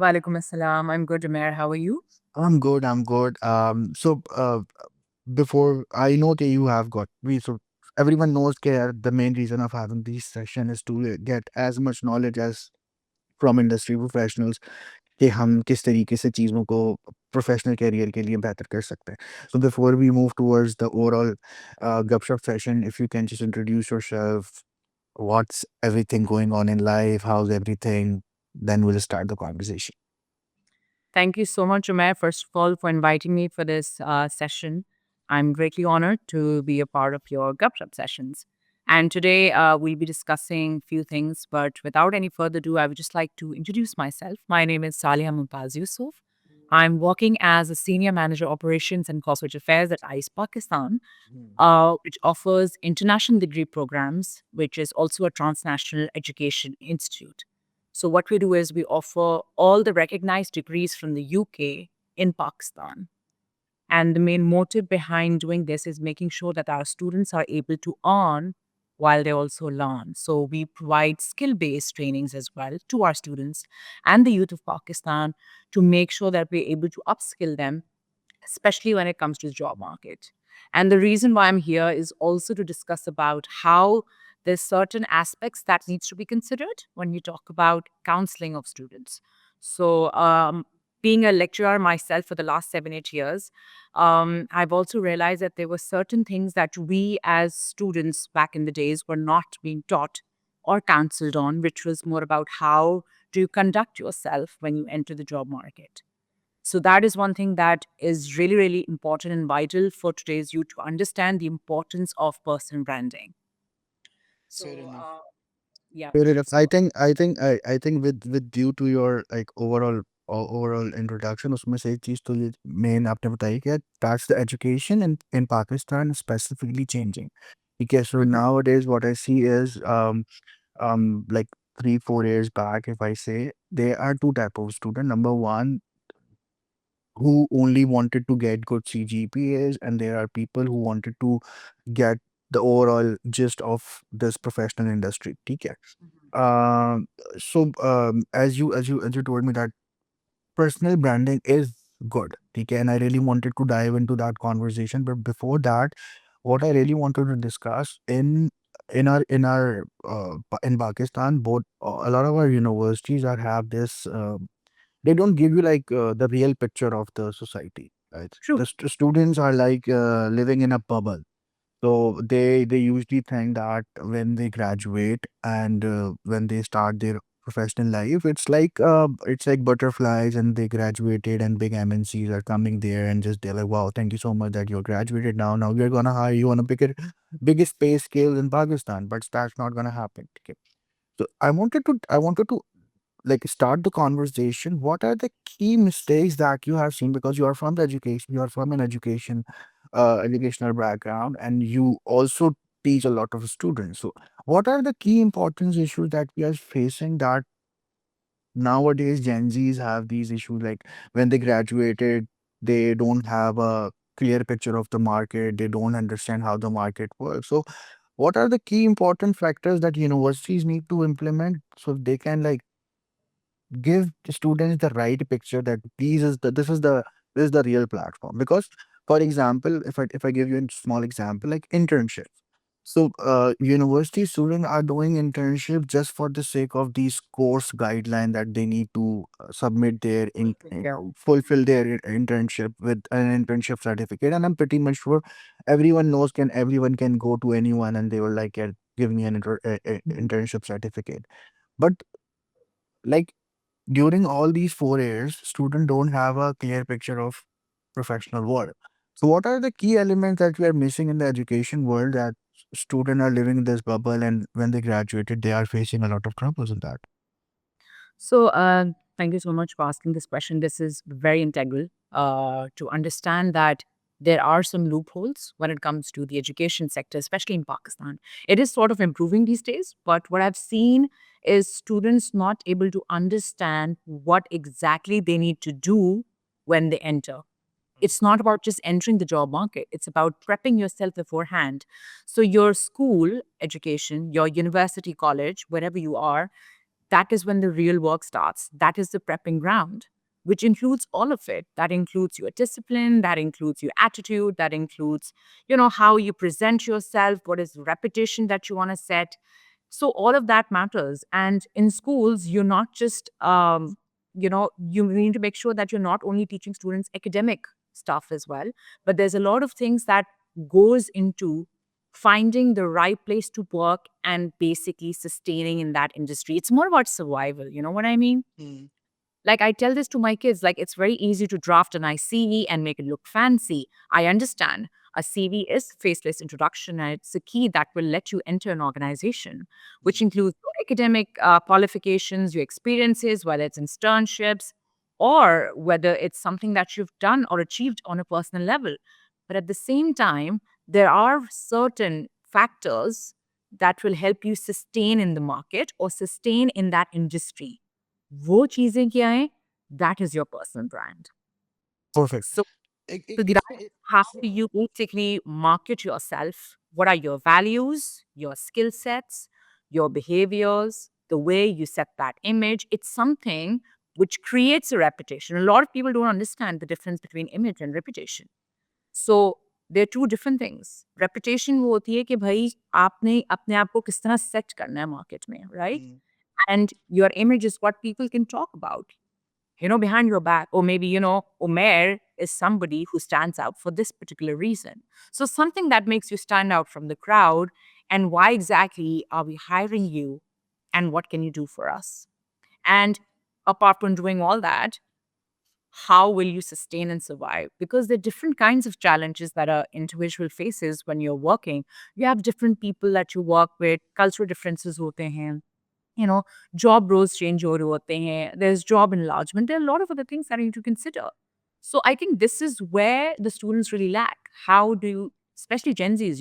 Walaikum assalam. I'm good, Umair. How are you? I'm good. I'm good. Before I know that you have got we so everyone knows that the main reason of having this session is to get as much knowledge as from industry professionals कि हम किस तरीके से चीज़ों को professional career के लिए बेहतर कर सकते हैं. So before we move towards the overall gupshup session, if you can just introduce yourself, what's everything going on in life, how's everything, then we'll start the conversation. Thank you so much, Umair, first of all, for inviting me for this session. I'm greatly honored to be a part of your GovShop sessions. And today we'll be discussing a few things, but without any further ado, I would just like to introduce myself. My name is Saliha Mumtaz Yusuf. I'm working as a Senior Manager Operations and Corporate Affairs at ICE Pakistan, which offers international degree programs, which is also a transnational education institute. So, what we do is we offer all the recognized degrees from the UK in Pakistan. And the main motive behind doing this is making sure that our students are able to earn while they also learn. So, we provide skill based trainings as well to our students and the youth of Pakistan to make sure that we're able to upskill them, especially when it comes to the job market. And the reason why I'm here is also to discuss about how there's certain aspects that needs to be considered when you talk about counseling of students. So, being a lecturer myself for the last 7, 8 years, I've also realized that there were certain things that we as students back in the days were not being taught or counseled on, which was more about how do you conduct yourself when you enter the job market. So that is one thing that is really, really important and vital for today's youth to understand the importance of personal branding. Fair So, enough. yeah. Fair enough. I So, think I think I think with due to your like overall introduction, उसमें से एक चीज तो ये main आपने बताई कि that's the education in Pakistan is specifically changing. Okay, so nowadays what I see is like 3 4 years back, if I say, there are two type of student. Number one, who only wanted to get good CGPAs, and there are people who wanted to get the overall gist of this professional industry. Okay. Um, as you told me that personal branding is good, okay, and I really wanted to dive into that conversation. But before that, what I really wanted to discuss in Pakistan, both a lot of our universities are have this. They don't give you like the real picture of the society. Right, true. the students are like living in a bubble, so they usually think that when they graduate and when they start their professional life, it's like butterflies, and they graduated and big MNCs are coming there and just they're like, wow, thank you so much that you're graduated now. Now we're gonna hire you on a biggest pay scale in Pakistan, but that's not gonna happen. Okay. So I wanted to like start the conversation. What are the key mistakes that you have seen, because you are from the education, you are from an educational background, and you also teach a lot of students. So what are the key importance issues that we are facing, that nowadays Gen Z's have these issues, like when they graduated, they don't have a clear picture of the market, they don't understand how the market works. So what are the key important factors that universities need to implement so they can like give the students the right picture that this is the real platform? Because for example, if I give you a small example, like internship. So university students are doing internship just for the sake of these course guideline that they need to submit their fulfill their internship with an internship certificate. And I'm pretty much sure everyone can go to anyone and they will like, "Yeah, give me an internship certificate." But like, during all these 4 years, students don't have a clear picture of professional world. So, what are the key elements that we are missing in the education world, that students are living in this bubble, and when they graduated, they are facing a lot of troubles in that? So, thank you so much for asking this question. This is very integral to understand that there are some loopholes when it comes to the education sector, especially in Pakistan. It is sort of improving these days, but what I've seen is students not able to understand what exactly they need to do when they enter. It's not about just entering the job market, it's about prepping yourself beforehand. So, your school education, your university, college, wherever you are, that is when the real work starts. That is the prepping ground, which includes all of it. That includes your discipline, that includes your attitude, that includes, how you present yourself, what is the repetition that you want to set. So all of that matters. And in schools, you're not just, you need to make sure that you're not only teaching students academic stuff as well, but there's a lot of things that goes into finding the right place to work and basically sustaining in that industry. It's more about survival. You know what I mean? Mm. Like I tell this to my kids, like it's very easy to draft a nice CV and make it look fancy. I understand. A CV is faceless introduction, and it's a key that will let you enter an organization, which includes your academic qualifications, your experiences, whether it's internships or whether it's something that you've done or achieved on a personal level. But at the same time, there are certain factors that will help you sustain in the market or sustain in that industry. वो चीज़ें क्या हैं? That is your personal brand. Perfect. So It, it, so it's that how do you basically market yourself? What are your values, your skill sets, your behaviors, the way you set that image? It's something which creates a reputation. A lot of people don't understand the difference between image and reputation. So they're two different things. Reputation वो होती है कि भाई आपने अपने आप को किस तरह सेट करना है मार्केट में, right? Mm. And your image is what people can talk about, behind your back. Or maybe, Omer is somebody who stands out for this particular reason. So something that makes you stand out from the crowd. And why exactly are we hiring you? And what can you do for us? And apart from doing all that, how will you sustain and survive? Because there are different kinds of challenges that a individual faces when you're working. You have different people that you work with, cultural differences hote hain, you know, job roles change ho rahe hote hain. There's job enlargement. There are a lot of other things that you need to consider. So I think this is where the students really lack. How do you, especially Gen Zs,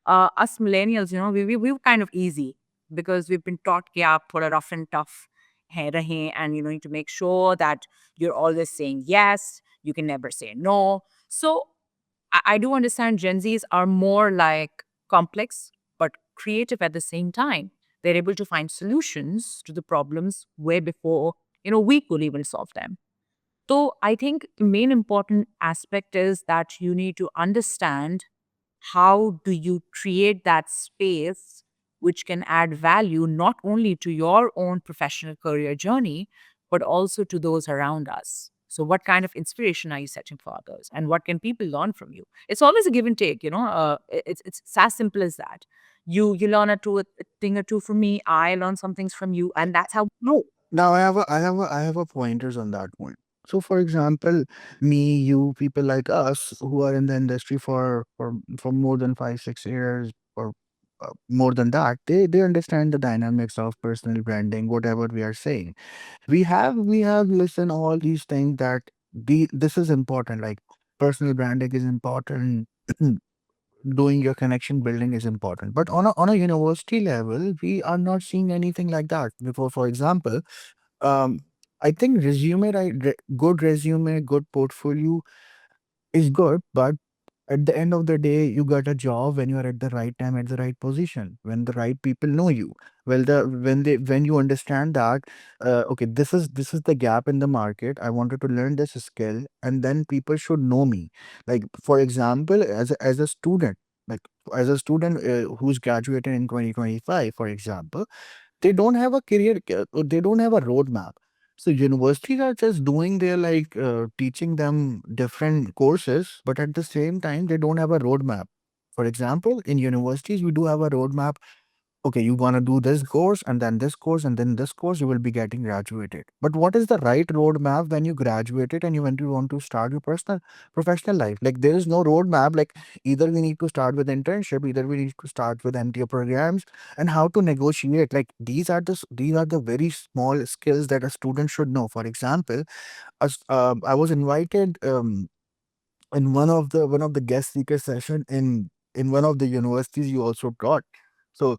us millennials, we were kind of easy because we've been taught कि आप थोड़ा rough and tough रहें, and you need to make sure that you're always saying yes, you can never say no. So I do understand Gen Zs are more like complex but creative at the same time. They're able to find solutions to the problems way before we could even solve them. So I think the main important aspect is that you need to understand how do you create that space which can add value not only to your own professional career journey, but also to those around us. So what kind of inspiration are you setting for others, and what can people learn from you? It's always a give and take. It's as simple as that. You learn a thing or two from me, I learn some things from you, and that's how. No. Now I have a pointers on that point. So for example, me, you, people like us who are in the industry for more than 5 6 years or more than that, they understand the dynamics of personal branding, whatever we are saying. We have listened all these things that this is important. Like personal branding is important. Doing your connection building is important, but on a university level we are not seeing anything like that before. For example, um I think resume, right, good resume, good portfolio is good, but at the end of the day, you got a job when you are at the right time, at the right position, when the right people know you. Well, when you understand that, okay, this is the gap in the market. I wanted to learn this skill, and then people should know me. Like for example, as a student, like as a student who's graduated in 2025, for example, they don't have a they don't have a roadmap. So universities are just doing their like teaching them different courses, but at the same time they don't have a roadmap. For example, in universities we do have a roadmap. Okay, you want to do this course and then this course and then this course, you will be getting graduated. But what is the right roadmap when you graduated and you want to start your personal professional life? Like there is no roadmap. Like either we need to start with internship, either we need to start with MTO programs, and how to negotiate. Like these are the very small skills that a student should know. For example, I was invited in one of the guest speaker session in one of the universities you also taught. So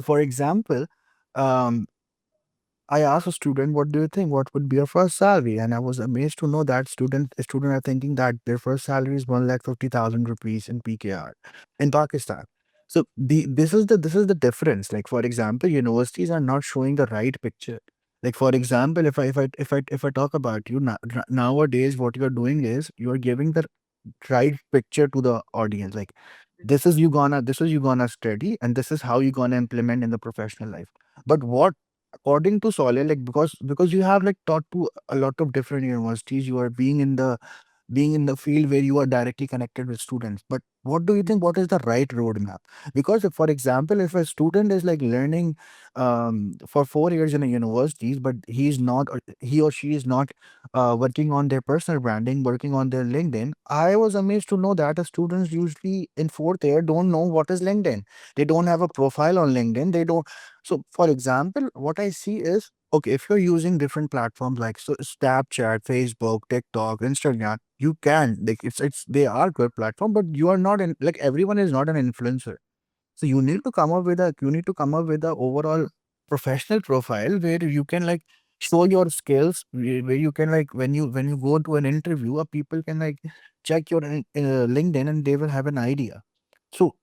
for example, um, I asked a student, "What do you think? What would be your first salary?" And I was amazed to know that student are thinking that their first salary is 1,50,000 rupees in PKR in Pakistan. So this is the difference. Like for example, universities are not showing the right picture. Like for example, if I talk about you nowadays, what you are doing is you are giving the right picture to the audience. Like this is you gonna study, and this is how you gonna implement in the professional life. But what, according to Solia, like because you have like taught to a lot of different universities, you are being in the field where you are directly connected with students. But what do you think, what is the right roadmap? Because if, for example, if a student is like learning for 4 years in a university, but he or she is not working on their personal branding, working on their LinkedIn. I was amazed to know that the students usually in fourth year don't know what is LinkedIn. They don't have a profile on LinkedIn. They don't. So for example, what I see is, okay, if you're using different platforms like Snapchat, Facebook, TikTok, Instagram, you can, like, it's they are good platform, but you are not in, like, everyone is not an influencer. So you need to come up with a overall professional profile where you can like show your skills, where you can like when you go to an interview, people can like check your LinkedIn and they will have an idea. So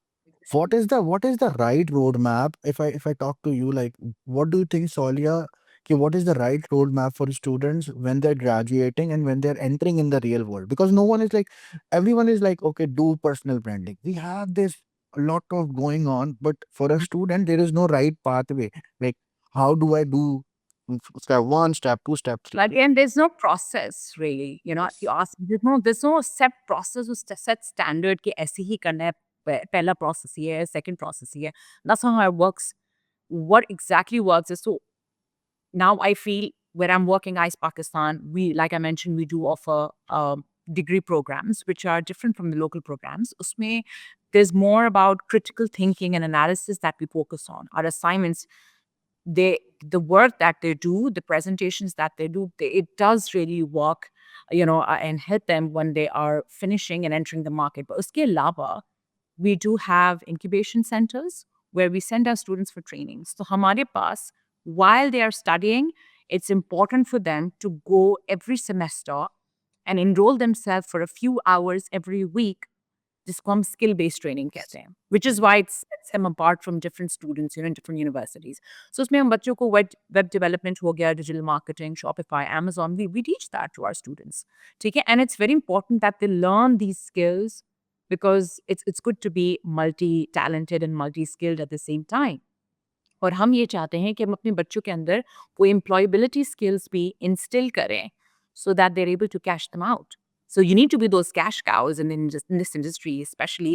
what is the right roadmap? If I talk to you, like, what do you think, Solia? Okay, what is the right roadmap for students when they're graduating and when they're entering in the real world? Because no one is like, everyone is like, okay, do personal branding. We have this a lot of going on, but for a student, there is no right pathway. Like, how do I do step one, step two, step three? Like, and there's no process really. You ask, there's no set process or set standard कि ऐसे ही करना है, पहला process ये है, second process ये है. That's not how it works. What exactly works is, so now I feel where I'm working, ICE Pakistan, like I mentioned, we do offer degree programs which are different from the local programs. Usme, there's more about critical thinking and analysis that we focus on. Our assignments, the work that they do, the presentations that they do, it does really work, and help them when they are finishing and entering the market. But uske alawa, we do have incubation centers where we send our students for training. So hamare paas, while they are studying, it's important for them to go every semester and enroll themselves for a few hours every week, जिसको हम skill based training कहते हैं, which is why it sets him apart from different students in different universities. So उसमें हम बच्चों को web web development हो गया, digital marketing, Shopify, Amazon, we teach that to our students. ठीक है? And it's very important that they learn these skills because it's good to be multi talented and multi skilled at the same time. और हम ये चाहते हैं कि हम अपने बच्चों के अंदर वो एम्प्लॉयबिलिटी स्किल्स भी इंस्टिल करें so that they're able to cash them out. So you need to be those cash cows in this industry, especially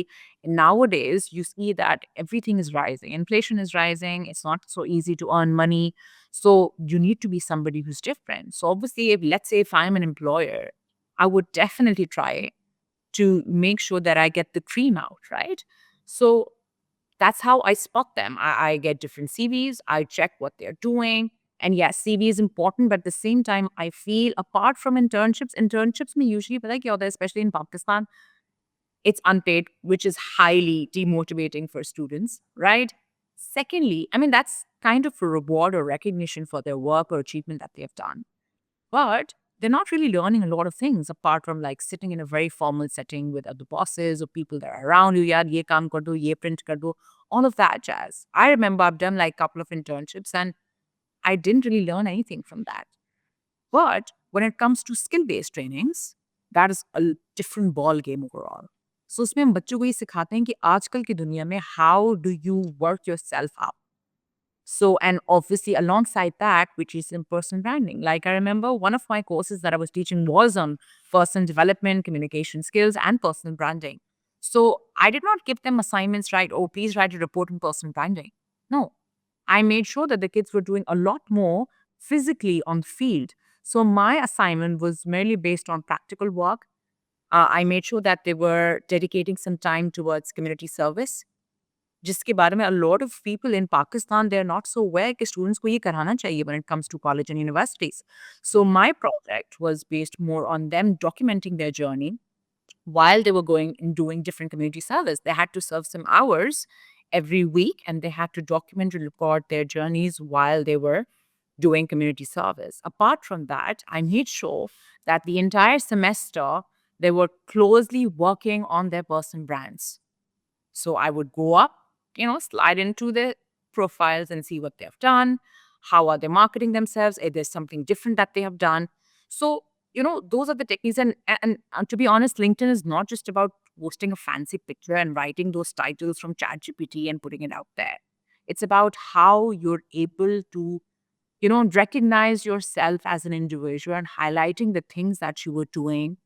nowadays. You see that everything is rising. Inflation is rising. It's not so easy to earn money. So you need to be somebody who's different. So obviously, let's say if I'm an employer, I would definitely try to make sure that I get the cream out, right? So that's how I spot them. I get different CVs, I check what they're doing. And yes, CV is important, but at the same time, I feel apart from internships may usually be like, especially in Pakistan, it's unpaid, which is highly demotivating for students, right? Secondly, I mean, that's kind of a reward or recognition for their work or achievement that they have done. But they're not really learning a lot of things apart from like sitting in a very formal setting with other bosses or people that are around you. Yaar, ye kaam kar do, ye print kar do, all of that jazz. I remember I've done like a couple of internships and I didn't really learn anything from that. But when it comes to skill-based trainings, that is a different ball game overall. So उसमें हम बच्चों को ये सिखाते हैं कि आजकल की दुनिया में how do you work yourself up. So, and obviously alongside that, which is in personal branding. Like I remember one of my courses that I was teaching was on personal development, communication skills, and personal branding. So I did not give them assignments, right? Oh, please write a report on personal branding. No, I made sure that the kids were doing a lot more physically on the field. So my assignment was merely based on practical work. I made sure that they were dedicating some time towards community service, जिसके बारे में a lot of people in Pakistan, they're not so aware कि students को ये कराना चाहिए when it comes to college and universities. So my project was based more on them documenting their journey while they were going and doing different community service. They had to serve some hours every week and they had to document and record their journeys while they were doing community service. Apart from that, I made sure that the entire semester they were closely working on their personal brands. So I would go up slide into their profiles and see what they have done. How are they marketing themselves? If there's something different that they have done. So, those are the techniques. And to be honest, LinkedIn is not just about posting a fancy picture and writing those titles from ChatGPT and putting it out there. It's about how you're able to, recognize yourself as an individual and highlighting the things that you were doing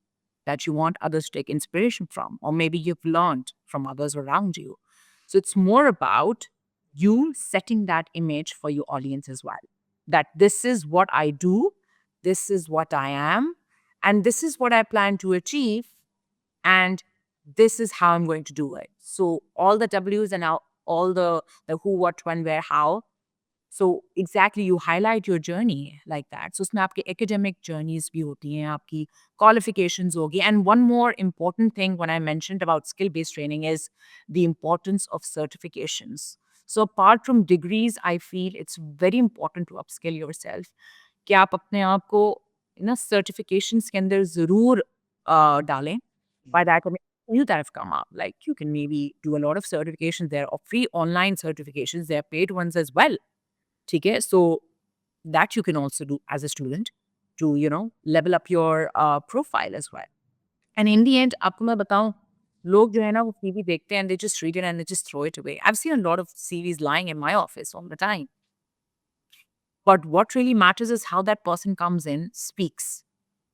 that you want others to take inspiration from, or maybe you've learned from others around you. So it's more about you setting that image for your audience as well. That this is what I do, this is what I am, and this is what I plan to achieve, and this is how I'm going to do it. So all the W's and all the who, what, when, where, how, so exactly you highlight your journey like that. So उसमें आपके academic journeys भी होती हैं, आपकी qualifications होगी. And one more important thing when I mentioned about skill-based training is the importance of certifications. So apart from degrees, I feel it's very important to upskill yourself. कि आप अपने आप को certifications के अंदर ज़रूर डालें. By that, I mean you that have come up. Like you can maybe do a lot of certifications there or free online certifications. There are paid ones as well. ठीक है? So that you can also do as a student to, level up your profile as well. And in the end, आपको मैं बताऊँ, लोग जो है ना वो सीवी देखते हैं and they just read it and they just throw it away. I've seen a lot of CVs lying in my office all the time. But what really matters is how that person comes in, speaks,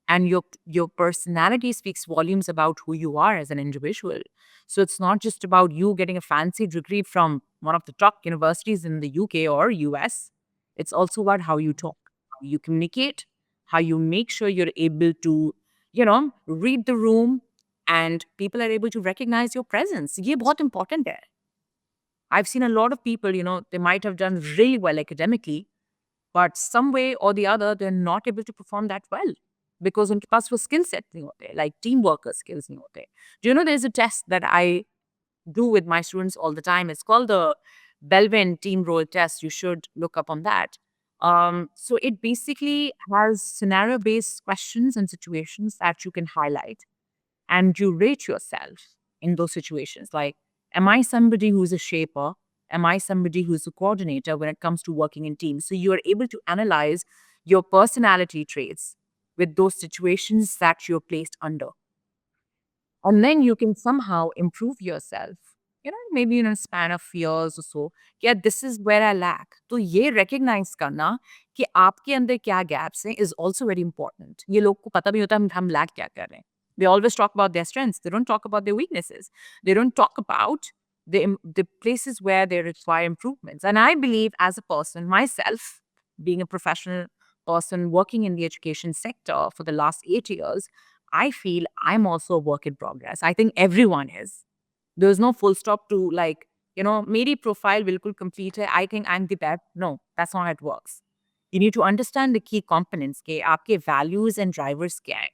and your personality speaks volumes about who you are as an individual. So it's not just about you getting a fancy degree from one of the top universities in the UK or US. It's also about how you talk, how you communicate, how you make sure you're able to, read the room and people are able to recognize your presence. ये बहुत important है. I've seen a lot of people, they might have done really well academically, but some way or the other, they're not able to perform that well because उनके पास वो skill set नहीं होते, like team worker skills नहीं होते. Do you know there's a test that I do with my students all the time? It's called the Belvin Team Role Test. You should look up on that. So it basically has scenario-based questions and situations that you can highlight and you rate yourself in those situations. Like, am I somebody who's a shaper? Am I somebody who's a coordinator when it comes to working in teams? So you are able to analyze your personality traits with those situations that you're placed under. And then you can somehow improve yourself, maybe in a span of years or so. Yeah, this is where I lack. तो ये recognize करना कि आपके अंदर क्या gaps हैं is also very important. ये लोग को पता भी होता है हम lack क्या कर रहे हैं. They always talk about their strengths. They don't talk about their weaknesses. They don't talk about the places where they require improvements. And I believe as a person, myself, being a professional person working in the education sector for the last 8 years, I feel I'm also a work in progress. I think everyone is. There's no full stop to like, मेरी profile बिल्कुल complete है. I think I'm the best. No, that's not how it works. You need to understand the key components के आपके values and drivers क्या है.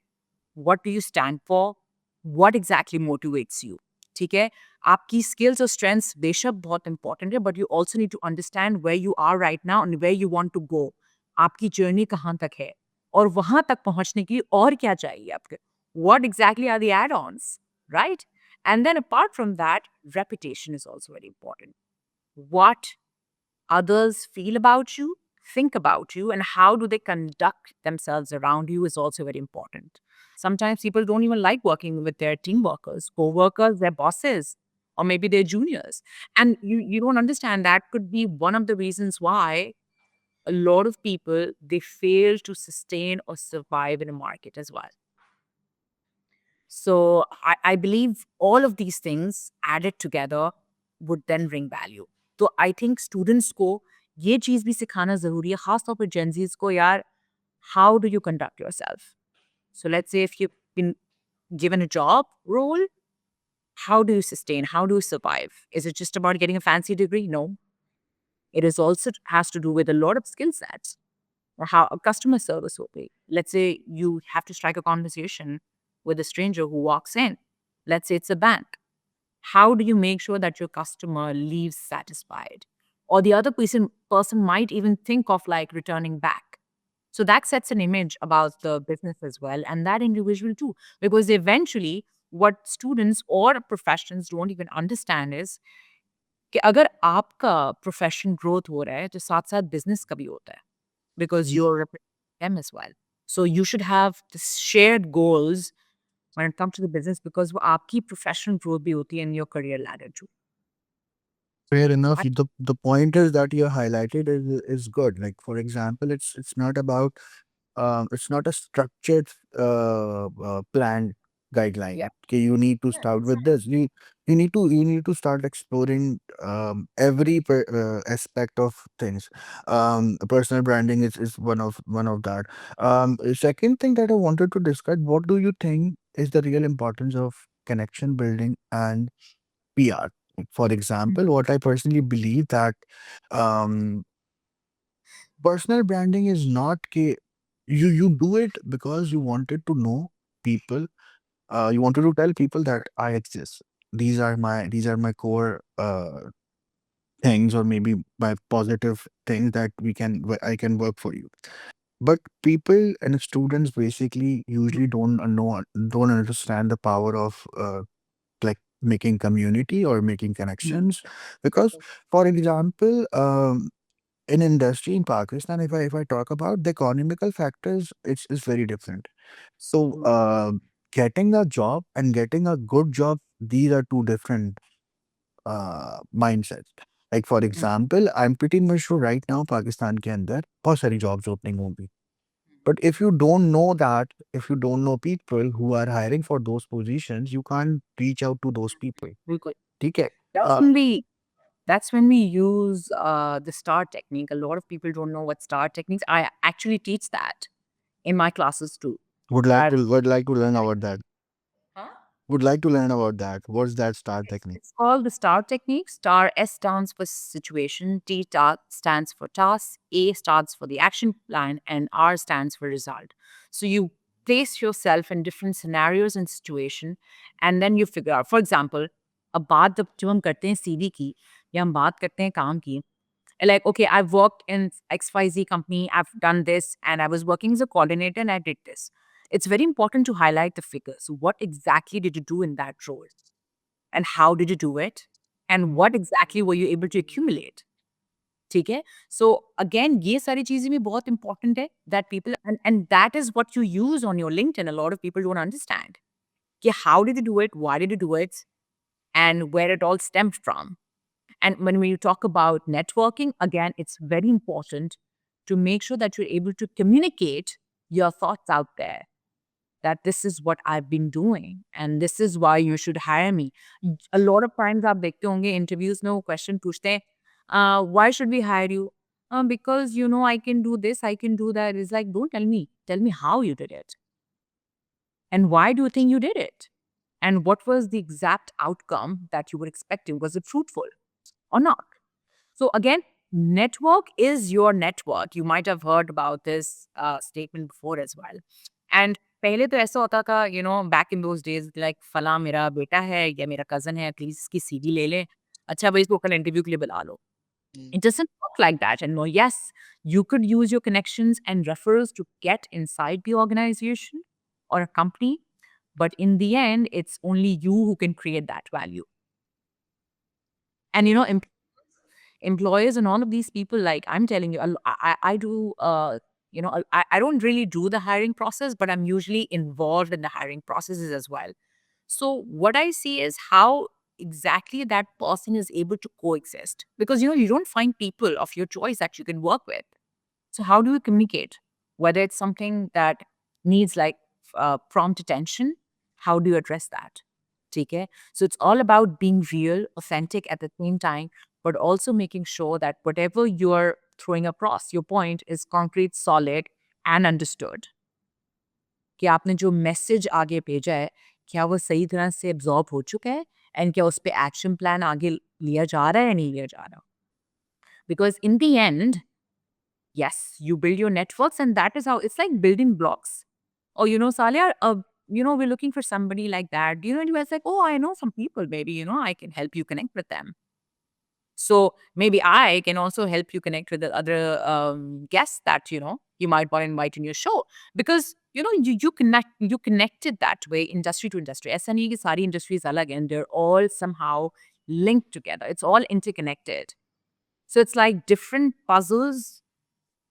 What do you stand for? What exactly motivates you? ठीक है? आपकी skills और strengths बेशक बहुत important है, but you also need to understand where you are right now and where you want to go. आपकी journey कहाँ तक है? और वहाँ तक पहुँचने के लिए और क्या चाहिए आपके? What exactly are the add-ons, right? And then apart from that, reputation is also very important. What others feel about you, think about you, and how do they conduct themselves around you is also very important. Sometimes people don't even like working with their team workers, co-workers, their bosses, or maybe their juniors. And you don't understand that could be one of the reasons why a lot of people they fail to sustain or survive in a market as well. So I believe all of these things added together would then bring value. तो I think students को ये चीज़ भी सिखाना ज़रूरी है, खास तौर पर Gen Zs को यार, how do you conduct yourself? So let's say if you've been given a job role, how do you sustain? How do you survive? Is it just about getting a fancy degree? No. It is also has to do with a lot of skill sets or how a customer service will be. Let's say you have to strike a conversation with a stranger who walks in. Let's say it's a bank. How do you make sure that your customer leaves satisfied? Or the other person might even think of like returning back. So that sets an image about the business as well and that individual too. Because eventually, what students or professions don't even understand is कि अगर आपका profession growth हो रहा है तो साथ साथ business का भी होता है because you're representing them as well. So you should have this shared goals when it comes to the business because वो आपकी professional growth भी होती है in your career ladder too. Fair enough. I- The pointers that you highlighted is good. Like for example, it's not about it's not a structured planned guideline. Yeah. Okay, you need to Yeah, start with exactly. this. You need to start exploring every aspect of things. Personal branding is one of that. Second thing that I wanted to discuss. What do you think is the real importance of connection building and PR? For Mm. example, what I personally believe that um, personal branding is not you do it because you wanted to know people. You wanted to tell people that I exist. These are my core things, or maybe my positive things that I can work for you. But people and students basically usually don't understand the power of like making community or making Mm. connections, because for example, in industry in Pakistan, if I talk about the economical factors, it's very different. So getting a job and getting a good job, these are two different mindsets. Like for Mm. example, I'm pretty much sure right now Pakistan के अंदर बहुत सारी jobs opening होंगी. But if you don't know that, if you don't know people who are hiring for those positions, you can't reach out to those people. Because ठीक है? that's when we use the STAR technique. A lot of people don't know what STAR techniques. I actually teach that in my classes too. That Would like to learn about that. Huh? Would like to learn about that. What's that start technique? It's called the STAR technique. STAR, S stands for situation, stands for task, A stands for the action plan, and R stands for result. So you place yourself in different scenarios and situation, and then you figure out. For example, अब बात जब हम करते हैं CV की या हम बात करते हैं काम की, like okay, I've worked in XYZ company, I've done this, and I was working as a coordinator and I did this. It's very important to highlight the figures. What exactly did you do in that role? And how did you do it? And what exactly were you able to accumulate? ठीक है? So again, ये सारी चीज़ें भी बहुत important है that people and that is what you use on your LinkedIn. A lot of people don't understand. कि how did you do it? Why did you do it? And where it all stemmed from. And when we talk about networking, again, it's very important to make sure that you're able to communicate your thoughts out there that this is what I've been doing and this is why you should hire me. A lot of times आप देखते होंगे interviews में वो question पूछते हैं, why should we hire you? Because you know I can do this, I can do that. It's like, don't tell me how you did it. And why do you think you did it? And what was the exact outcome that you were expecting? Was it fruitful or not? So again, network is your network. You might have heard about this statement before as well. And पहले तो ऐसा होता था, back in those days, like फला मेरा बेटा है या मेरा cousin है, प्लीज इसकी सीवी ले ले. अच्छा भाई इसको कल इंटरव्यू के लिए बुला लो. It doesn't work like that anymore. Yes, you could use your connections and referrals to get inside the organization or a company, but in the end, it's only you who can create that value. And employers and all of these people, like I'm telling you, I do, I don't really do the hiring process, but I'm usually involved in the hiring processes as well. So what I see is how exactly that person is able to coexist because you don't find people of your choice that you can work with. So how do you communicate? Whether it's something that needs like prompt attention, how do you address that? Okay. So it's all about being real, authentic at the same time, but also making sure that whatever you're throwing across, your point is concrete, solid, and understood. कि आपने जो message आगे भेजा है, क्या वो सही तरह से एब्ज़ॉर्ब हो चुका है? एंड क्या उस पे एक्शन प्लान आगे लिया जा रहा है या नहीं लिया जा रहा? Because in the end, yes, you build your networks and that is how it's like building blocks. Or, Salia, we're looking for somebody like that. And you was like, oh, I know some people, maybe, I can help you connect with them. So maybe I can also help you connect with the other guests that you might want to invite in your show because you connected that way industry to industry. ऐसा नहीं है कि सारी industries अलग and they're all somehow linked together. It's all interconnected. So it's like different puzzles,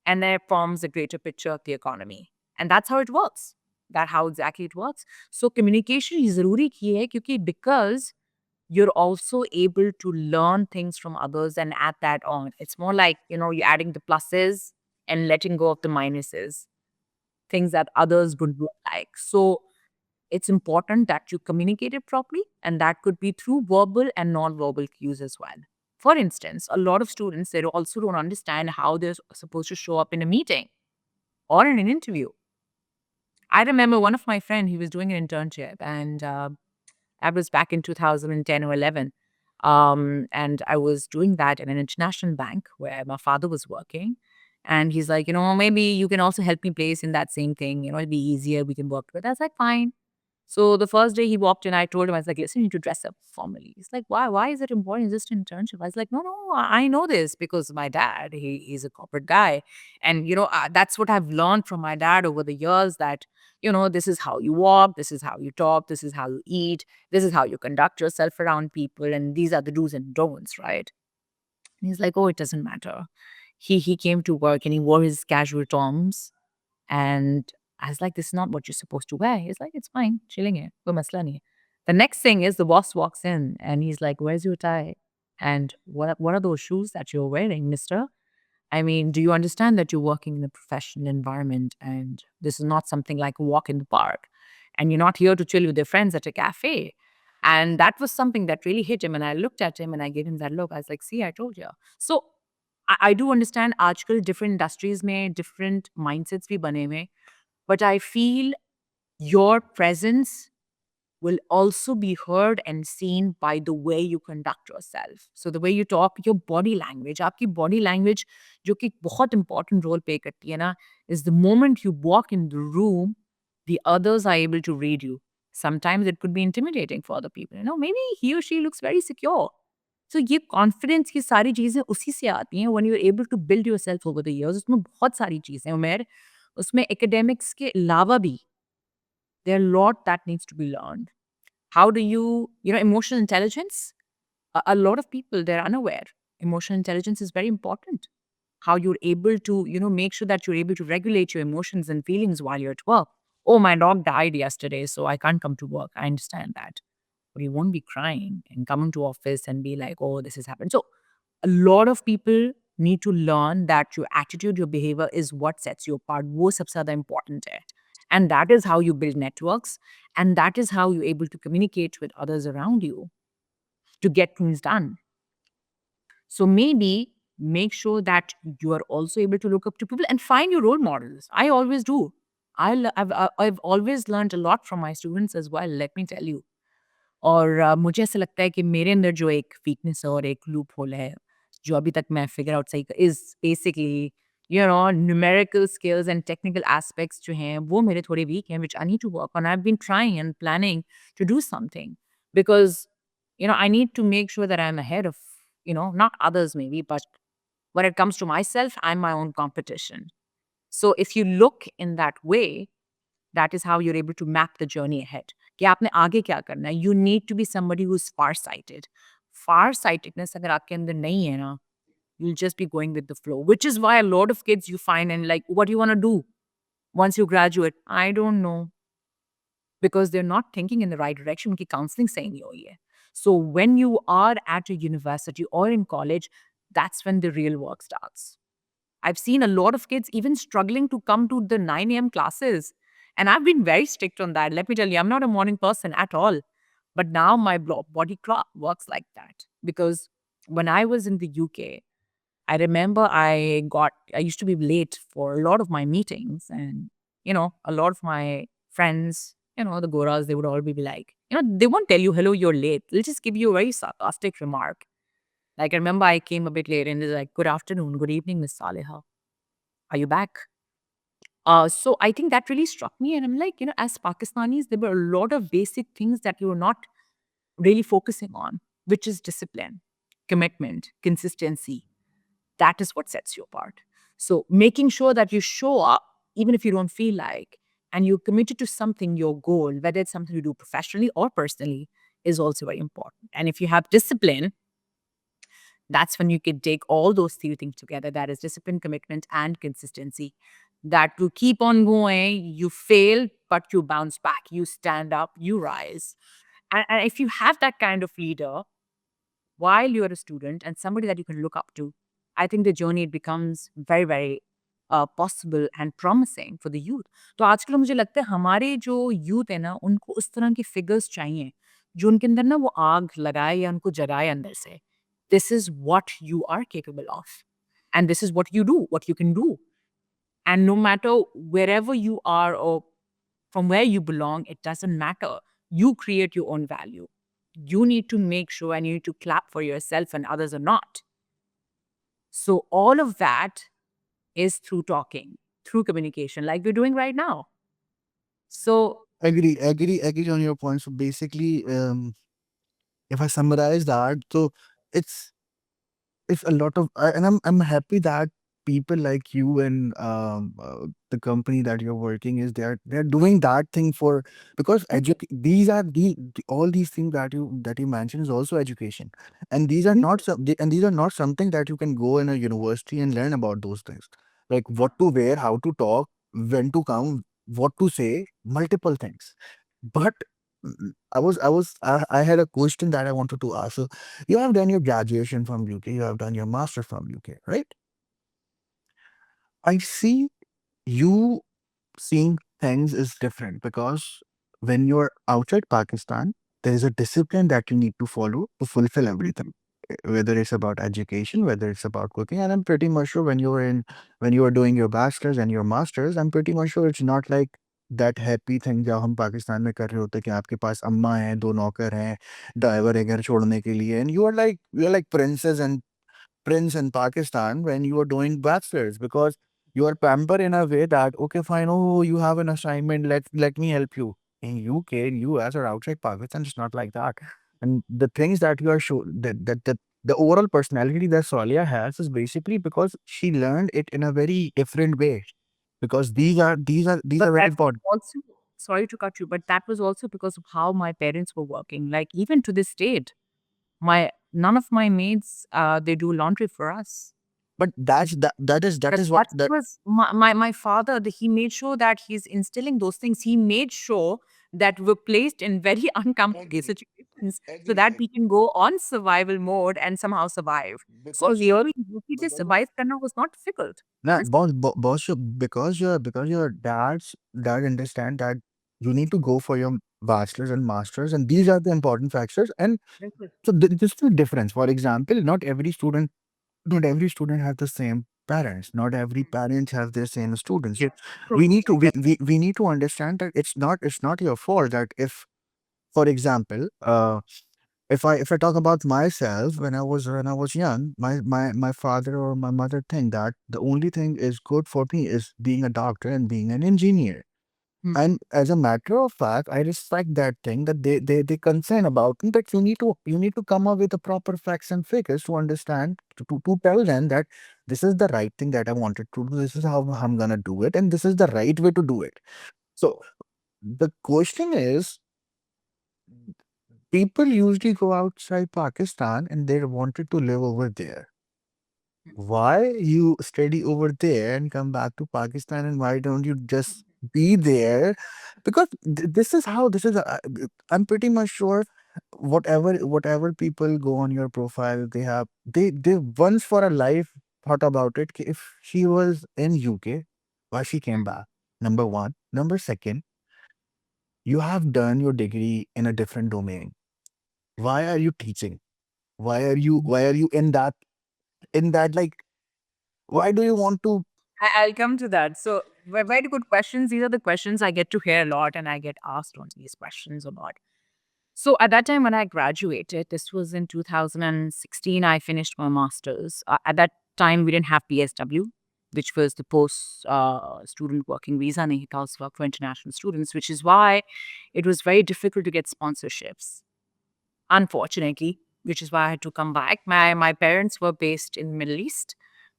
and then it forms a greater picture of the economy. And that's how it works. That's how exactly it works. So communication is ज़रूरी की है क्योंकि because you're also able to learn things from others and add that on. It's more like, you're adding the pluses and letting go of the minuses, things that others would not like. So it's important that you communicate it properly, and that could be through verbal and non-verbal cues as well. For instance, a lot of students, they also don't understand how they're supposed to show up in a meeting or in an interview. I remember one of my friend, he was doing an internship, and that was back in 2010 or 11. And I was doing that in an international bank where my father was working. And he's like, maybe you can also help me place in that same thing. It'll be easier. We can work together. I was like, fine. So the first day he walked in, I told him, I was like, listen, you need to dress up formally. He's like, why? Why is it important? It's just an internship. I was like, no, no, I know this because my dad, he's a corporate guy. And, that's what I've learned from my dad over the years that, this is how you walk, this is how you talk, this is how you eat, this is how you conduct yourself around people. And these are the do's and don'ts, right? And he's like, oh, it doesn't matter. He came to work and he wore his casual toms, and I was like, this is not what you're supposed to wear. He's like, it's fine, chilling here. Koi masla nahi hai. The next thing is the boss walks in and he's like, where's your tie? And what are those shoes that you're wearing, mister? I mean, do you understand that you're working in a professional environment and this is not something like a walk in the park? And you're not here to chill with your friends at a cafe. And that was something that really hit him. And I looked at him and I gave him that look. I was like, see, I told you. So I do understand आजकल different industries में different mindsets भी बने हुए, but I feel your presence will also be heard and seen by the way you conduct yourself. So the way you talk, your body language, आपकी body language जो कि बहुत important role play करती है ना, is the moment you walk in the room, the others are able to read you. Sometimes it could be intimidating for other people. Maybe he or she looks very secure. So ये confidence की सारी चीज़ें उसी से आती हैं when you are able to build yourself over the years उसमें बहुत सारी चीज़ें हैं उमेर उसमें एकेडमिक्स के अलावा भी there lot that needs to be learned how do you emotional intelligence a lot of people they're unaware emotional intelligence is very important how you're able to make sure that you're able to regulate your emotions and feelings while you're at work. Oh, my dog died yesterday, so I can't come to work. I understand that, but you won't be crying and come into office and be like, oh, this has happened. So a lot of people need to learn that your attitude, your behavior is what sets you apart. वो सबसे ज़्यादा important है. And that is how you build networks. And that is how you're able to communicate with others around you to get things done. So maybe make sure that you are also able to look up to people and find your role models. I always do. I've always learned a lot from my students as well, let me tell you. और मुझे ऐसा लगता है कि मेरे अंदर जो एक वीकनेस है और एक लूप होल है, जो अभी तक मैं फिगर आउट सही is basically numerical skills and technical aspects जो हैं, वो मेरे थोड़े वीक हैं, which I need to work on. I have been trying and planning to do something because, I need to make sure that I'm ahead of, not others maybe, but when it comes to myself, I'm my own competition. So if you look in that way, that is how you're able to map the journey ahead. कि आपने आगे क्या करना है. You need to be somebody who's far-sighted. Far-sightedness अगर आपके अंदर नहीं है ना, you'll just be going with the flow, which is why a lot of kids you find and like, what do you want to do once you graduate? I don't know. Because they're not thinking in the right direction. उनकी counseling सही नहीं हुई है. So when you are at a university or in college, that's when the real work starts. I've seen a lot of kids even struggling to come to the 9 a.m. classes. And I've been very strict on that. Let me tell you, I'm not a morning person at all. But now my body clock works like that. Because when I was in the UK, I remember I used to be late for a lot of my meetings. And, a lot of my friends, the Goras, they would all be like, they won't tell you, hello, you're late. They'll just give you a very sarcastic remark. Like, I remember I came a bit late and they're like, good afternoon, good evening, Miss Saleha. Are you back? So I think that really struck me. And I'm like, as Pakistanis, there were a lot of basic things that you were not really focusing on, which is discipline, commitment, consistency. That is what sets you apart. So making sure that you show up, even if you don't feel like, and you're committed to something, your goal, whether it's something you do professionally or personally, is also very important. And if you have discipline, that's when you can take all those three things together. That is discipline, commitment, and consistency. That you keep on going, you fail, but you bounce back, you stand up, you rise. And if you have that kind of leader while you're a student and somebody that you can look up to, I think the journey it becomes very, very possible and promising for the youth. तो आजकल मुझे लगता है हमारे जो youth है ना उनको उस तरह के फिगर्स चाहिए जो उनके अंदर ना वो आग लगाए या उनको जगाए अंदर से. This is what you are capable of, and this is what you do, what you can do. And no matter wherever you are or from where you belong, it doesn't matter. You create your own value. You need to make sure and you need to clap for yourself and others are not. So all of that is through talking, through communication, like we're doing right now. So Agree on your point. So basically, if I summarize that, so it's it's a lot of and I'm happy that people like you and the company that you're working is they're doing that thing for because these are all these things that you mentioned is also education, and these are not and these are not something that you can go in a university and learn about those things, like what to wear, how to talk, when to come, what to say, multiple things. But I had a question that I wanted to ask. So you have done your graduation from UK, you have done your master from UK, right? I see you seeing things is different because when you're outside Pakistan, there is a discipline that you need to follow to fulfill everything. Whether it's about education, whether it's about cooking, and I'm pretty much sure when you are doing your bachelor's and your master's, I'm pretty much sure it's not like that happy thing जो हम पाकिस्तान में कर रहे होते हैं कि आपके पास अम्मा है, दो नौकर हैं, ड्राइवर है घर छोड़ने के लिए, and you are like princess and prince in Pakistan when you are doing bachelor's because you are pampered in a way that okay fine, oh you have an assignment, let me help you. In UK, in US or outside Pakistan, it's not like that. And the things that you are that the overall personality that Solia has is basically because she learned it in a very different way. Because these but are very that important. also, sorry to cut you, but that was also because of how my parents were working. Like even to this date, my none of my maids they do laundry for us. But that is what That that was my father. He made sure that he's instilling those things. He made sure that we're placed in very uncomfortable situations so that we can go on survival mode and somehow survive. So because really, he just survive karna was not difficult. nah, boss, because your dad understand that you need to go for your bachelor's and master's, and these are the important factors. And Difficult. so this is the difference. For example, not every student has the same parents. Not every parent has the same students. True. We need to we need to understand that it's not your fault that if, for example, if I talk about myself when I was young, my father or my mother think that the only thing is good for me is being a doctor and being an engineer. Hmm. And as a matter of fact, I respect that thing that they concern about it, but you need to come up with the proper facts and figures to understand to tell them that this is the right thing that I wanted to do. This is how I'm gonna do it, and this is the right way to do it. So the question is, people usually go outside Pakistan and they wanted to live over there. Why you study over there and come back to Pakistan, and why don't you just be there? Because this is how this is. I'm pretty much sure whatever people go on your profile, they once for a life thought about it. If she was in UK, why she came back? Number one. Number second, you have done your degree in a different domain. Why are you teaching? Why are you in that like why do you want to I'll come to that. So, very good questions. These are the questions I get to hear a lot, and I get asked on these questions a lot. So, at that time when I graduated, this was in 2016, I finished my master's. At that time, we didn't have PSW, which was the post student working visa, nahi tha us work for international students, which is why it was very difficult to get sponsorships, unfortunately, which is why I had to come back. My parents were based in the Middle East.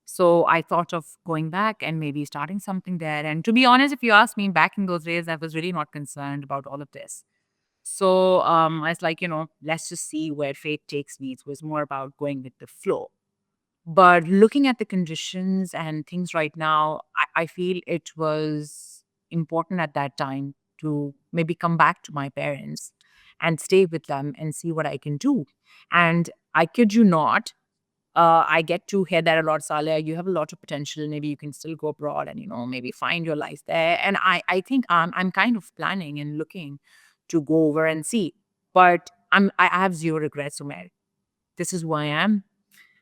So I thought of going back and maybe starting something there. And to be honest, if you ask me back in those days, I was really not concerned about all of this. So I was like, let's just see where fate takes me. It was more about going with the flow. But looking at the conditions and things right now, I feel it was important at that time to maybe come back to my parents and stay with them and see what I can do. And I kid you not, I get to hear that a lot, Saleh. You have a lot of potential. Maybe you can still go abroad and maybe find your life there. And I think I'm kind of planning and looking to go over and see. But I have zero regrets, Umair. This is who I am.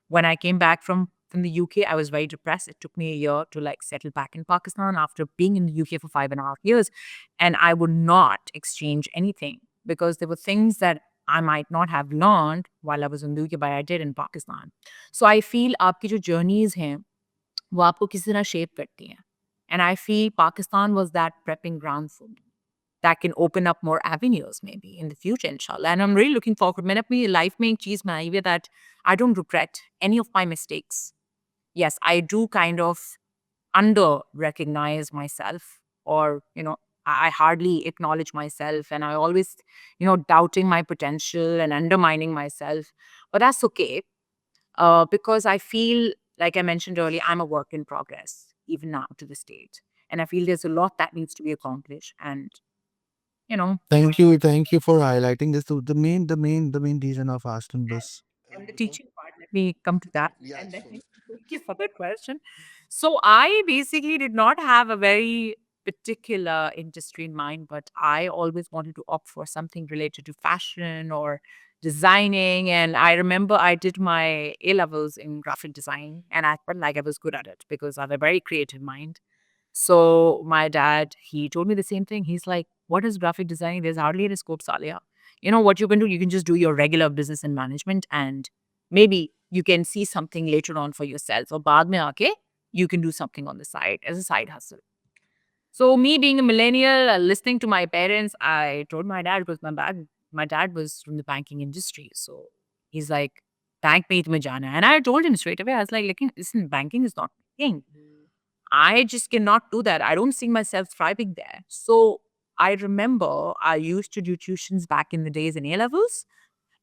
When I came back from the UK, I was very depressed. It took me a year to like settle back in Pakistan after being in the UK for 5.5 years. And I would not exchange anything because there were things that I might not have learned while I was in the UK, but I did in Pakistan. So I feel आपकी जो journeys हैं, वो आपको किसी तरह shape करती हैं. And I feel Pakistan was that prepping ground for me that can open up more avenues maybe in the future, inshallah. And I'm really looking forward. मैंने अपनी life में एक चीज़ बनाई हुई है that I don't regret any of my mistakes. Yes, I do kind of under recognize myself, or I hardly acknowledge myself, and I always doubting my potential and undermining myself. But that's okay, because I feel, like I mentioned earlier, I'm a work in progress even now to this date, and I feel there's a lot that needs to be accomplished. And you know Thank you for highlighting this. So the main reason of asking this. and the teaching part, let me come to that. And then thank you for the question. So I basically did not have a very particular industry in mind, but I always wanted to opt for something related to fashion or designing. And I remember I did my A levels in graphic design, and I felt like I was good at it because I have a very creative mind. So my dad, he told me the same thing. He's like, "What is graphic design? There's hardly any scope, Salia. You know what you can do? You can just do your regular business and management, and maybe you can see something later on for yourself. Or baad mein aake, you can do something on the side as a side hustle." So me being a millennial, listening to my parents, I told my dad, because my dad was from the banking industry. So he's like, "Bank mein hi tumhe jana hai." And I told him straight away, I was like, listen, banking is not my thing. I just cannot do that. I don't see myself thriving there. So I remember I used to do tuitions back in the days in A levels.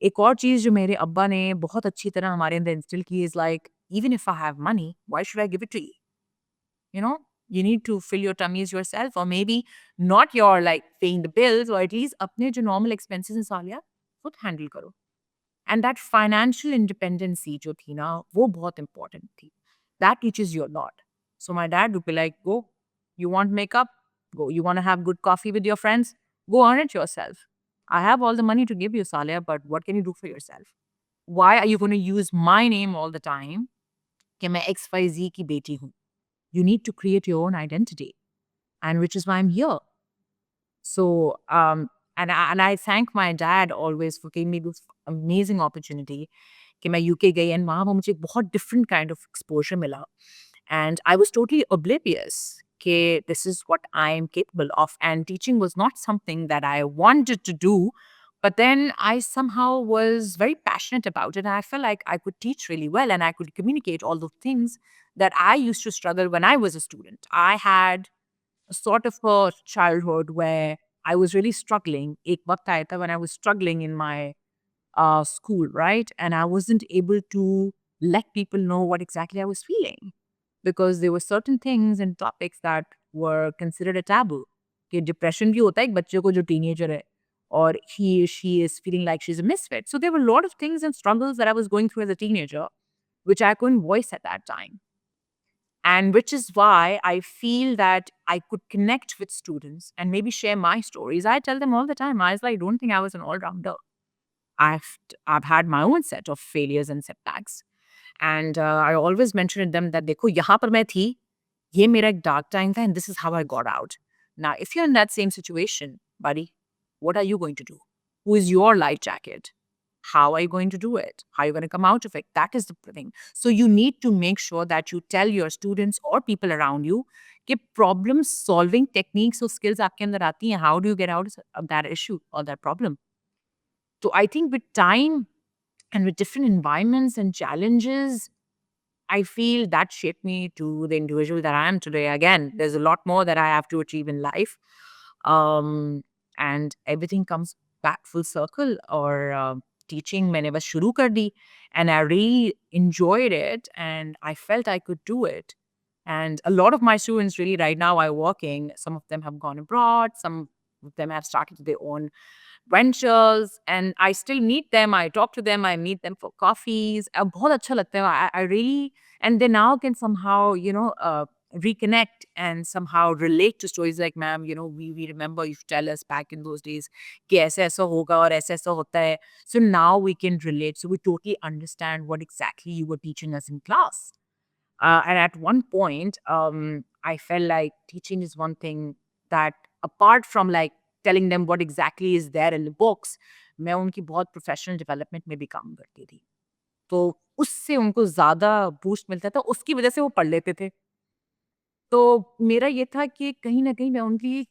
एक और चीज़ जो मेरे अब्बा ने बहुत अच्छी तरह हमारे अंदर इंस्टिल की is like, even if I have money, why should I give it to you? You know, you need to fill your tummies yourself, or maybe not your like paying the bills, or at least अपने जो normal expenses हैं सालिया खुद handle करो. And that financial independency जो थी ना, वो बहुत important थी. That teaches you a lot. So my dad would be like, go, you want makeup? Go. You want to have good coffee with your friends? Go earn it yourself. I have all the money to give you, Saleh, but what can you do for yourself? Why are you going to use my name all the time? कि मैं XYZ की बेटी हूँ. You need to create your own identity. And which is why I'm here. So, and I thank my dad always for giving me this amazing opportunity कि मैं UK गई and वहाँ पर मुझे एक बहुत डिफरेंट काइंड ऑफ एक्सपोजर मिला and I was totally oblivious कि this is what I am capable of, and teaching was not something that I wanted to do, but then I somehow was very passionate about it, and I felt like I could teach really well and I could communicate all the things that I used to struggle when I was a student. I had a sort of a childhood where I was really struggling. एक वक्त आया था when I was struggling in my school, right? And I wasn't able to let people know what exactly I was feeling because there were certain things and topics that were considered a taboo. कि depression भी होता है एक बच्चे को जो teenager है or she is feeling like she's a misfit. So there were a lot of things and struggles that I was going through as a teenager, which I couldn't voice at that time. And which is why I feel that I could connect with students and maybe share my stories. I tell them all the time, I was like, don't think I was an all-rounder. I've had my own set of failures and setbacks. And I always mention to them that देखो यहाँ पर मैं थी, ये मेरा एक dark time था, and this is how I got out. Now, if you're in that same situation, buddy, what are you going to do? Who is your life jacket? How are you going to do it? How are you going to come out of it? That is the thing. So you need to make sure that you tell your students or people around you कि problem solving techniques or skills आपके अंदर आती हैं. How do you get out of that issue or that problem? So I think with time and with different environments and challenges, I feel that shaped me to the individual that I am today. Again, there's a lot more that I have to achieve in life. And everything comes back full circle और teaching मैंने बस शुरू कर दी and I really enjoyed it and I felt I could do it. And a lot of my students really right now are working. Some of them have gone abroad, some of them have started their own ventures, and I still meet them. I talk to them. I meet them for coffees. बहुत अच्छा लगता है. I really, and they now can somehow, reconnect and somehow relate to stories like, ma'am, we remember you tell us back in those days कि ऐसा ऐसा होगा और ऐसा ऐसा होता है. So now we can relate. So we totally understand what exactly you were teaching us in class. And at one point, I felt like teaching is one thing that, apart from like telling them what exactly is there in the books, मैं उनकी बहुत professional development में भी काम करती थी। तो उससे उनको ज़्यादा बूस्ट मिलता था, उसकी वजह से वो पढ़ लेते थे। तो मेरा ये था कि कहीं न कहीं मैं उनकी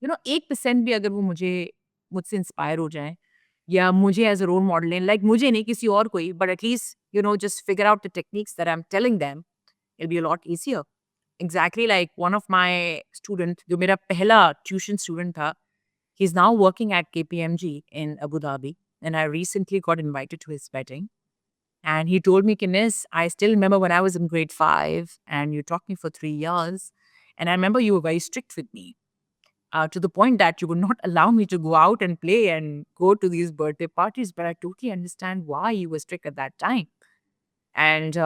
1% भी अगर वो मुझसे इंस्पायर हो जाएँ या मुझे एज़ अ रोल मॉडल लें, लाइक मुझे नहीं किसी और को ही, but at least just figure out the techniques that I am telling them, it'll be a lot easier. Exactly like one of my student, जो मेरा पहला ट्यूशन स्टूडेंट था, he's now working at KPMG in Abu Dhabi, and I recently got invited to his wedding. And he told me, Kines, I still remember when I was in grade 5 and you taught me for 3 years. And I remember you were very strict with me, to the point that you would not allow me to go out and play and go to these birthday parties. But I totally understand why you were strict at that time. And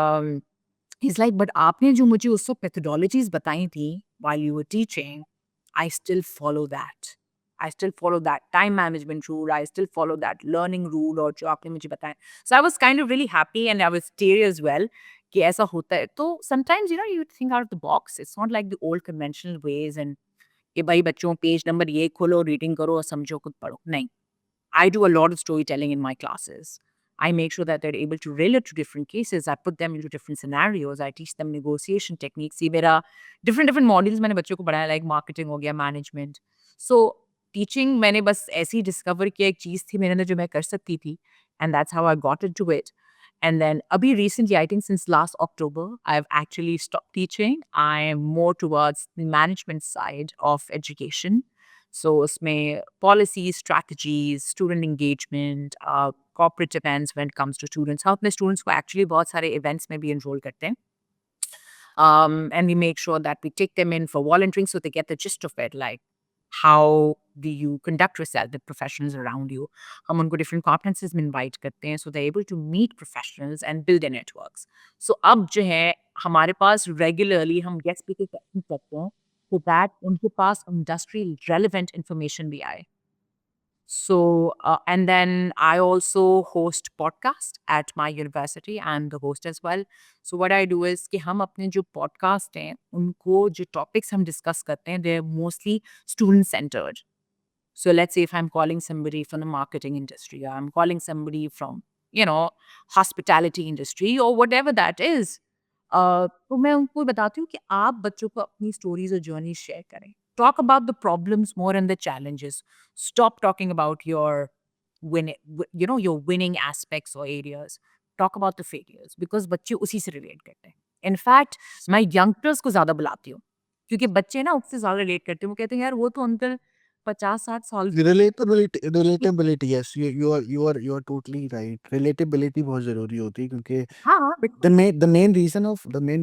he's like, but आपने जो मुझे उस वक़्त methodologies बताई थी while you were teaching, I still follow that. I still follow that time management rule. I still follow that learning rule और जो आपने मुझे बताया. So I was kind of really happy and I was teary as well कि ऐसा होता है. तो sometimes, you think out of the box. It's not like the old conventional ways and कि भाई बच्चों पेज नंबर ये खोलो, रीडिंग करो और समझो खुद पढ़ो. नहीं. I do a lot of storytelling in my classes. I make sure that they're able to relate to different cases. I put them into different scenarios. I teach them negotiation techniques. ये मेरा different models मैंने बच्चों को पढ़ाया, like marketing हो गया, management. So teaching मैंने बस ऐसे ही discover किया, एक चीज़ थी मेरे अंदर जो मैं कर सकती थी, and that's how I got into it. And then abhi recently, I think since last October, I've actually stopped teaching. I am more towards the management side of education. So उसमें policies, strategies, student engagement, corporate events when it comes to students. हम अपने students को actually बहुत सारे events में भी enroll करते हैं. And we make sure that we take them in for volunteering so they get the gist of it, like how do you conduct yourself with professionals around you. हम उनको different conferences में invite करते हैं so they're able to meet professionals and build their networks. So अब जो है हमारे पास regularly हम guest speaker करते हैं so that उनके पास industry relevant information भी आए. So, and then I also host podcast at my university. I'm the host as well. So what I do is कि हम अपने जो podcast हैं, उनको जो topics हम discuss करते हैं, they're mostly student centered. So let's say if I'm calling somebody from the marketing industry, or I'm calling somebody from, hospitality industry or whatever that is, तो मैं उनको बताती हूँ कि आप बच्चों को अपनी stories और journeys शेयर करें. Talk about the problems more and the challenges. Stop talking about your your winning aspects or areas. Talk about the failures because बच्चे उसी से relate करते हैं. In fact, मैं youngsters को ज़्यादा बुलाती हूँ क्योंकि बच्चे ना उससे ज़्यादा relate करते हैं. वो कहते हैं यार वो तो अंकल 50-60 साल Relatability, yes, you are totally right. Relatability बहुत ज़रूरी होती है क्योंकि हाँ, the बिल्कुल. main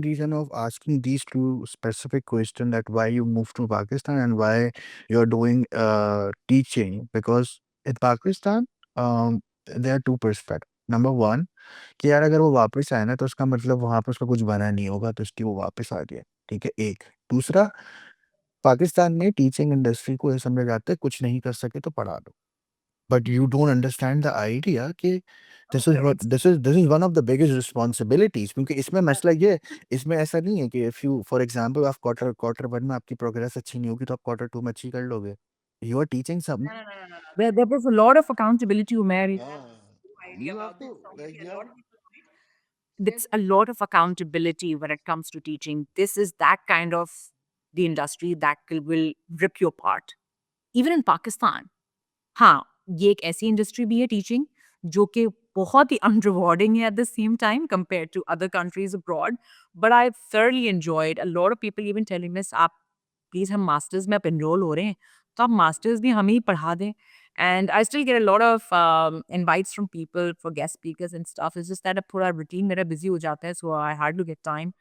reason of asking these two specific question that why you moved to Pakistan and why you're doing teaching, because in Pakistan there are two perspectives. Number one, कि यार अगर वो वापस आए ना तो उसका मतलब वहाँ पे उसका कुछ बना नहीं होगा तो इसलिए वो वापस आ गया, ठीक है, एक। दूसरा, पाकिस्तान में टीचिंग इंडस्ट्री को ये समझा जाता है कुछ नहीं कर सके तो पढ़ा दो। But you don't understand the idea कि this is what this is one of the biggest responsibilities, क्योंकि इसमें मसला ये है, इसमें ऐसा नहीं है कि if you for example आप क्वार्टर 1 में आपकी प्रोग्रेस अच्छी नहीं होगी तो आप क्वार्टर 2 में अच्छी कर लोगे। You are teaching some There was a lot of accountability, Umair. You have Yeah. no idea You have about this. to like Probably a you have lot of people know it. There's a lot of accountability when it comes to teaching. This is that kind of the industry that will rip you apart. Even in Pakistan. हाँ, ये एक ऐसी industry भी है teaching जो कि बहुत ही अनरिवॉर्डिंग है at the same time compare to other countries abroad. But I thoroughly enjoyed. A lot of people even telling us आप प्लीज़ हम मास्टर्स में आप एनरोल हो रहे हैं तो आप मास्टर्स भी हमें ही पढ़ा दें. And I still get a lot of invites from people for guest speakers and stuff. It's just that थोड़ा routine मेरा busy हो जाता है, so I hardly get time.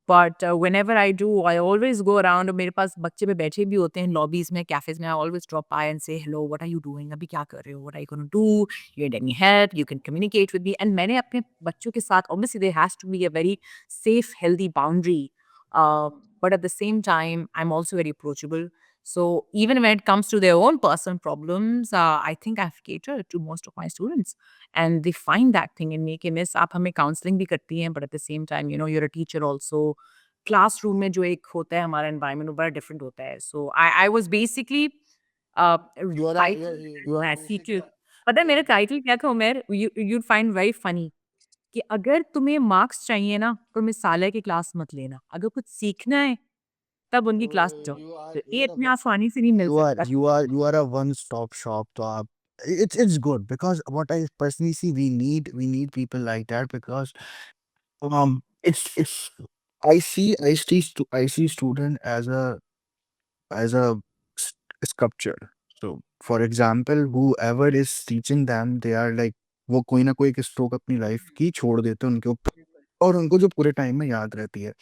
But whenever I do, I always go around. और मेरे पास बच्चे पे बैठे भी होते हैं lobbies में, cafes में. I always drop by and say, hello, what are you doing? अभी क्या कर रहे हो? What are you going to do? You need any help? You can communicate with me. And मैंने अपने बच्चों के साथ, obviously there has to be a very safe, healthy boundary. But at the same time, I'm also very approachable. So even when it comes to their own personal problems, I think I've catered to most of my students. And they find that thing in me कि miss आप हमें counselling भी करती हैं, but at the same time, you know, you're a teacher also. Classroom में जो एक होता है हमारा एनवायरनमेंट वो बड़ा डिफरेंट होता है. So I was basically You are you are ऐसी टू पता है मेरा टाइटल क्या था Umer? You find very funny कि अगर तुम्हें मार्क्स चाहिए ना तो मिस साले की क्लास मत लेना. अगर कुछ सीखना है तब उनकी क्लास जाओ. तो ये इतनी आसानी से नहीं मिल सकता. you are a one stop shop. तो आप it's good because what I personally see we need people like that because it's I see student as a sculpture. So for example, whoever is teaching them, they are like वो कोई ना कोई एक stroke अपनी life की छोड़ देते हैं उनके ऊपर और उनको जो पूरे टाइम में याद रहती है.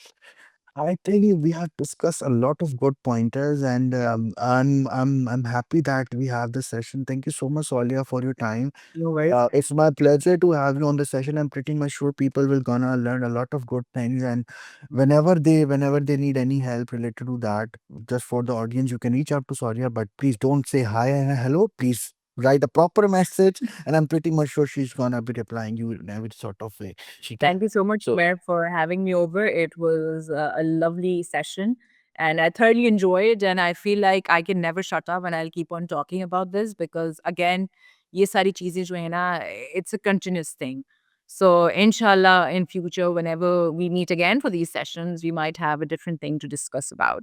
I think we have discussed a lot of good pointers, and I'm happy that we have this session. Thank you so much, Solia, for your time. No worries. It's my pleasure to have you on the session. I'm pretty much sure people will gonna learn a lot of good things, and whenever they need any help related to that, just for the audience, you can reach out to Solia. But please don't say hi and hello. Please write a proper message, and I'm pretty much sure she's gonna be replying you in every sort of way she can. Thank you so much, So Umair, for having me over. It was a lovely session and I thoroughly enjoyed. And I feel like I can never shut up and I'll keep on talking about this because, again, ये सारी चीज़ें जो है ना, it's a continuous thing. So, inshallah, in future, whenever we meet again for these sessions, we might have a different thing to discuss about.